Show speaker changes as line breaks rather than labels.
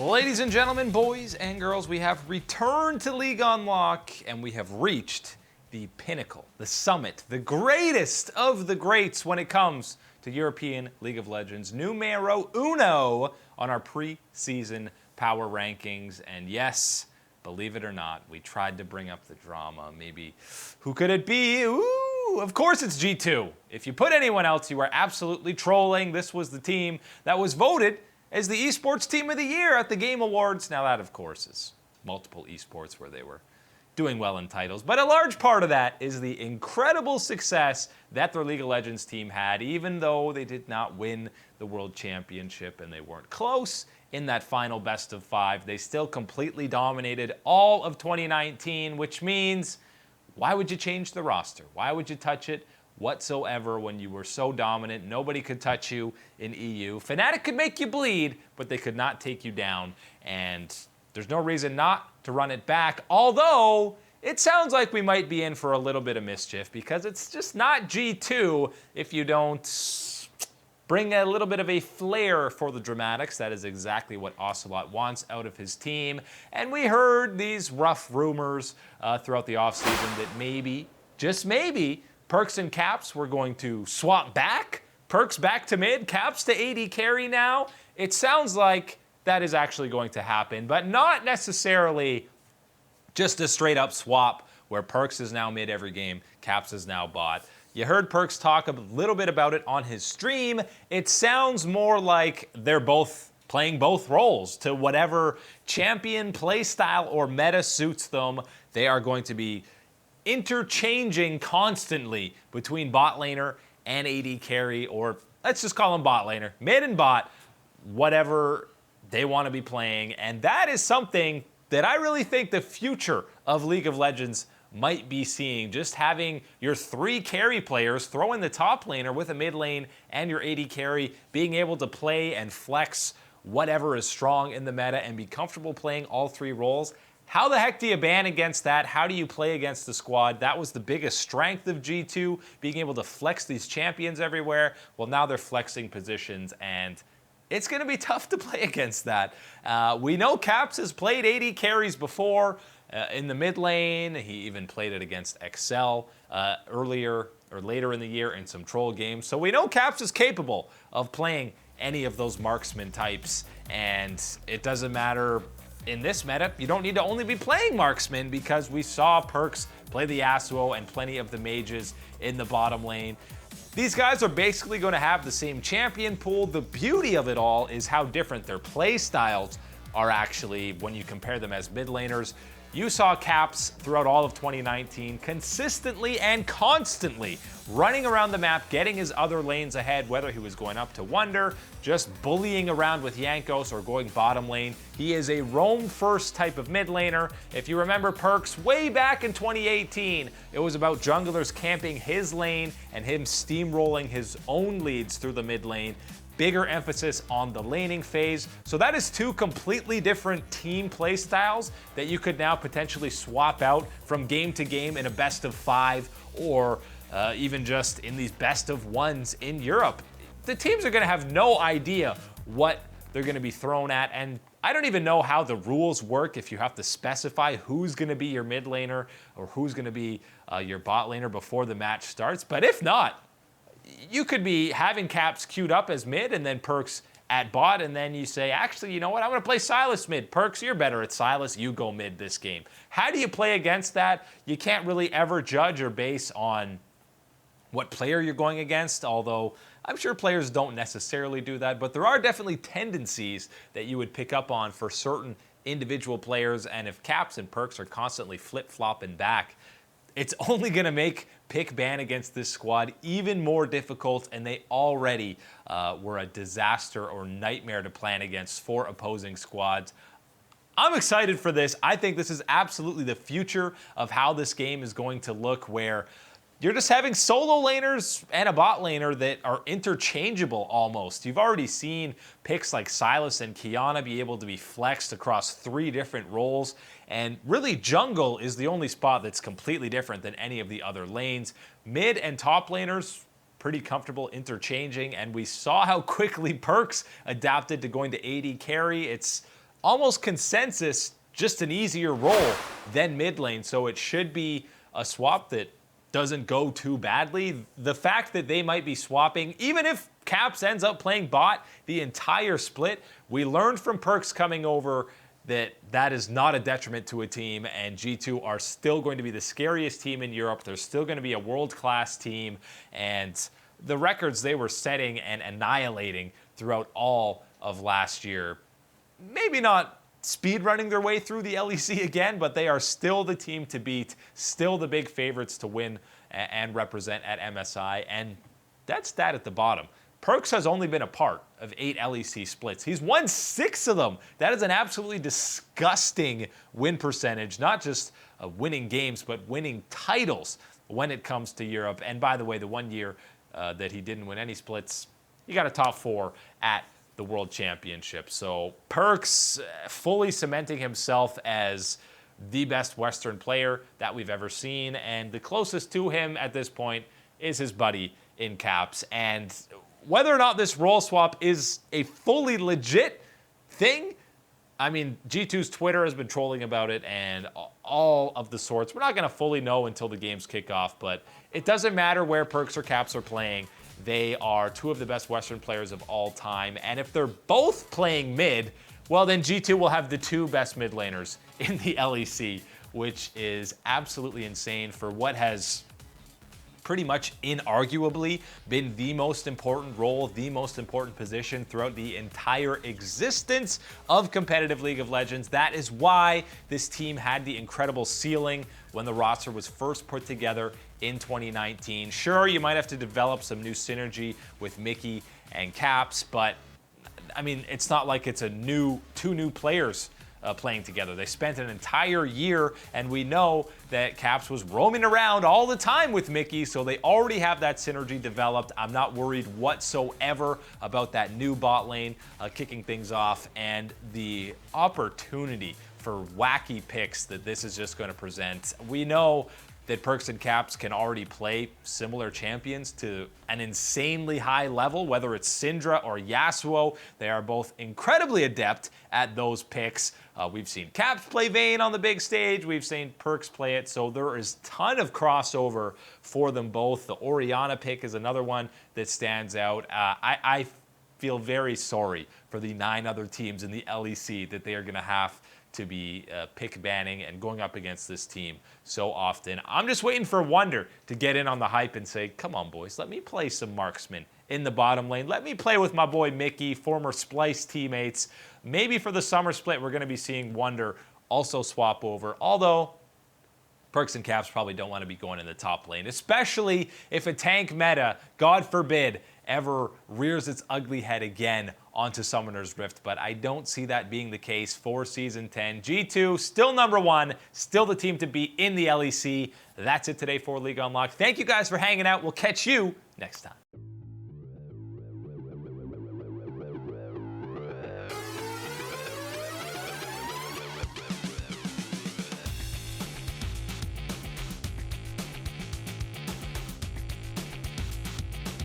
Ladies and gentlemen, boys and girls, we have returned to League Unlock, and we have reached the pinnacle, the summit, the greatest of the greats when it comes to European League of Legends. Numero uno on our preseason power rankings. And yes, believe it or not, we tried to bring up the drama. Maybe, who could it be? Ooh, of course it's G2. If you put anyone else, you are absolutely trolling. This was the team that was voted as the eSports Team of the Year at the Game Awards. Now that, of course, is multiple eSports where they were doing well in titles. But a large part of that is the incredible success that their League of Legends team had, even though they did not win the World Championship and they weren't close in that final best of 5. They still completely dominated all of 2019, which means, why would you change the roster? Why would you touch it whatsoever when you were so dominant? Nobody could touch you in EU. Fnatic could make you bleed, but they could not take you down. And there's no reason not to run it back, although it sounds like we might be in for a little bit of mischief, because it's just not G2 if you don't bring a little bit of a flair for the dramatics. That is exactly what Ocelot wants out of his team. And we heard these rough rumors throughout the offseason that maybe, just maybe, Perkz and Caps were going to swap back. Perkz back to mid, Caps to AD carry now. It sounds like that is actually going to happen, but not necessarily just a straight up swap where Perkz is now mid every game, Caps is now bot. You heard Perkz talk a little bit about it on his stream. It sounds more like they're both playing both roles to whatever champion play style or meta suits them. They are going to be interchanging constantly between bot laner and AD carry, or let's just call him bot laner, mid and bot, whatever they want to be playing. And that is something that I really think the future of League of Legends might be seeing. Just having your 3 carry players throw in the top laner with a mid lane and your AD carry, being able to play and flex whatever is strong in the meta and be comfortable playing all 3 roles. How the heck do you ban against that? How do you play against the squad? That was the biggest strength of G2, being able to flex these champions everywhere. Well, now they're flexing positions, and it's going to be tough to play against that. We know Caps has played AD carries before in the mid lane. He even played it against Excel earlier or later in the year in some troll games. So we know Caps is capable of playing any of those marksman types, and it doesn't matter. In this meta, you don't need to only be playing marksman, because we saw Perkz play the Yasuo and plenty of the mages in the bottom lane. These guys are basically going to have the same champion pool. The beauty of it all is how different their play styles are actually when you compare them as mid laners. You saw Caps throughout all of 2019 consistently and constantly running around the map, getting his other lanes ahead, whether he was going up to Wonder, just bullying around with Jankos, or going bottom lane. He is a roam first type of mid laner. If you remember Perkz way back in 2018, it was about junglers camping his lane and him steamrolling his own leads through the mid lane. Bigger emphasis on the laning phase. So that is 2 completely different team play styles that you could now potentially swap out from game to game in a best of 5, or even just in these best of 1s in Europe. The teams are going to have no idea what they're going to be thrown at, and I don't even know how the rules work if you have to specify who's going to be your mid laner or who's going to be your bot laner before the match starts. But if not, you could be having Caps queued up as mid and then Perkz at bot, and then you say, actually, you know what, I'm going to play Sylas mid. Perkz, you're better at Sylas, you go mid this game. How do you play against that? You can't really ever judge or base on what player you're going against, although I'm sure players don't necessarily do that, but there are definitely tendencies that you would pick up on for certain individual players, and if Caps and Perkz are constantly flip-flopping back, it's only going to make pick ban against this squad even more difficult, and they already were a disaster or nightmare to plan against for opposing squads. I'm excited for this. I think this is absolutely the future of how this game is going to look, where you're just having solo laners and a bot laner that are interchangeable almost. You've already seen picks like Sylas and Qiyana be able to be flexed across 3 different roles. And really, jungle is the only spot that's completely different than any of the other lanes. Mid and top laners, pretty comfortable interchanging. And we saw how quickly Perkz adapted to going to AD carry. It's almost consensus, just an easier role than mid lane. So it should be a swap that doesn't go too badly. The fact that they might be swapping, even if Caps ends up playing bot the entire split, we learned from Perkz coming over that that is not a detriment to a team, and G2 are still going to be the scariest team in Europe. They're still going to be a world-class team, and the records they were setting and annihilating throughout all of last year, maybe not speed running their way through the LEC again, but they are still the team to beat, still the big favorites to win and represent at MSI, and that's that at the bottom. Perkz has only been a part of 8 LEC splits. He's won 6 of them. That is an absolutely disgusting win percentage, not just winning games, but winning titles when it comes to Europe. And by the way, the 1 year that he didn't win any splits, he got a top 4 at the World Championship. So Perkz fully cementing himself as the best Western player that we've ever seen. And the closest to him at this point is his buddy in Caps. And whether or not this role swap is a fully legit thing, I mean, G2's Twitter has been trolling about it and all of the sorts. We're not going to fully know until the games kick off, but it doesn't matter where Perkz or Caps are playing. They are 2 of the best Western players of all time. And if they're both playing mid, well, then G2 will have the 2 best mid laners in the LEC, which is absolutely insane for what has pretty much inarguably been the most important role, the most important position throughout the entire existence of competitive League of Legends. That is why this team had the incredible ceiling when the roster was first put together in 2019. Sure, you might have to develop some new synergy with Mickey and Caps, but I mean, it's not like it's 2 new players playing together. They spent an entire year, and we know that Caps was roaming around all the time with Mickey, so they already have that synergy developed. I'm not worried whatsoever about that new bot lane kicking things off, and the opportunity for wacky picks that this is just going to present. We know that Perkz and Caps can already play similar champions to an insanely high level, whether it's Syndra or Yasuo. They are both incredibly adept at those picks. We've seen Caps play Vayne on the big stage. We've seen Perkz play it, so there is a ton of crossover for them both. The Orianna pick is another one that stands out. I feel very sorry for the 9 other teams in the LEC that they are going to have to be pick banning and going up against this team so often. I'm just waiting for Wonder to get in on the hype and say, come on, boys, let me play some marksman in the bottom lane. Let me play with my boy Mickey, former Splice teammates. Maybe for the summer split, we're going to be seeing Wonder also swap over, although Perkz and Caps probably don't want to be going in the top lane, especially if a tank meta, God forbid, ever rears its ugly head again onto Summoner's Rift, but I don't see that being the case for Season 10. G2, still number 1, still the team to beat in the LEC. That's it today for League Unlocked. Thank you guys for hanging out. We'll catch you next time.